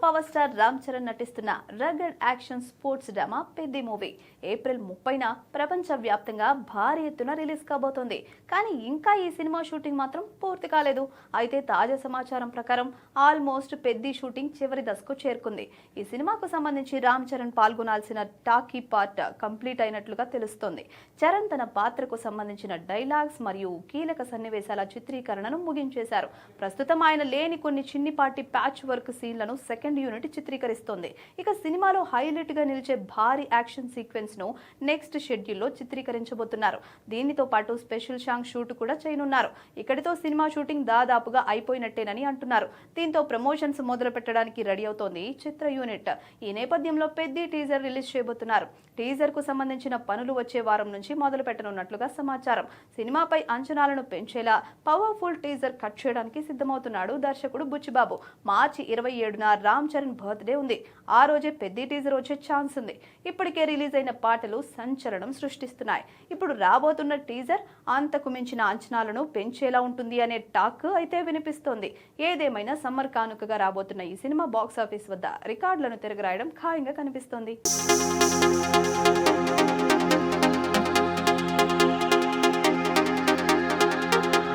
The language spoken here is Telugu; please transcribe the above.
పవర్ స్టార్ రామ్ చరణ్ నటిస్తున్న rugged action sports drama Peddi movie April 30న ప్రపంచ వ్యాప్తంగా భారీ ఎత్తున రిలీజ్ కాబోతోంది. కానీ ఇంకా ఈ సినిమా షూటింగ్ మాత్రం పూర్తి కాలేదు. అయితే తాజా సమాచారం ప్రకారం ఆల్మోస్ట్ పెద్ది షూటింగ్ చివరి దశకు చేరుకుంది. ఈ సినిమాకు సంబంధించి రామ్ చరణ్ పాల్గొనాల్సిన టాకీ పార్ట్ కంప్లీట్ అయినట్లుగా తెలుస్తోంది. చరణ్ తన పాత్రకు సంబంధించిన డైలాగ్స్ మరియు కీలక సన్నివేశాల చిత్రీకరణను ముగించేశారు. ప్రస్తుతం ఆయన లేని కొన్ని చిన్నిపాటి ప్యాచ్ వర్క్ సీన్లను సెకండ్ యూనిట్ చిత్రీకరిస్తోంది. ఇక సినిమాలో హైలైట్ గా నిలిచే భారీ యాక్షన్ సీక్వెన్స్ ను నెక్స్ట్ షెడ్యూల్లో చిత్రీకరించబోతున్నారు. దీనితో పాటు స్పెషల్ సాంగ్ షూట్ కూడా చేయనున్నారు. ఇక్కడితో సినిమా షూటింగ్ దాదాపుగా అయిపోయినట్టేనని అంటున్నారు. దీంతో ప్రమోషన్స్ మొదలు పెట్టడానికి రెడీ అవుతోంది చిత్ర యూనిట్. ఈ నేపథ్యంలో పెద్ద టీజర్ రిలీజ్ చేయబోతున్నారు. టీజర్ కు సంబంధించిన పనులు వచ్చే వారం నుంచి మొదలు పెట్టనున్నట్లుగా సమాచారం. సినిమాపై అంచనాలను పెంచేలా పవర్ఫుల్ టీజర్ కట్ చేయడానికి సిద్ధమవుతున్నాడు దర్శకుడు బుచ్చిబాబు. మార్చి 27న రామ్ చరణ్ బర్త్డే ఉంది. ఆ రోజే పెద్ద టీజర్ వచ్చే ఛాన్స్ ఉంది. ఇప్పటికే రిలీజ్ అయిన పాటలు సంచలనం సృష్టిస్తున్నాయి. ఇప్పుడు రాబోతున్న టీజర్ అంతకు మించిన అంచనాలను పెంచేలా ఉంటుంది అనే టాక్ అయితే వినిపిస్తోంది. ఏదేమైనా సమ్మర్ కానుకగా రాబోతున్న ఈ సినిమా బాక్సాఫీస్ వద్ద రికార్డులను తిరగరాయడం ఖాయంగా కనిపిస్తోంది.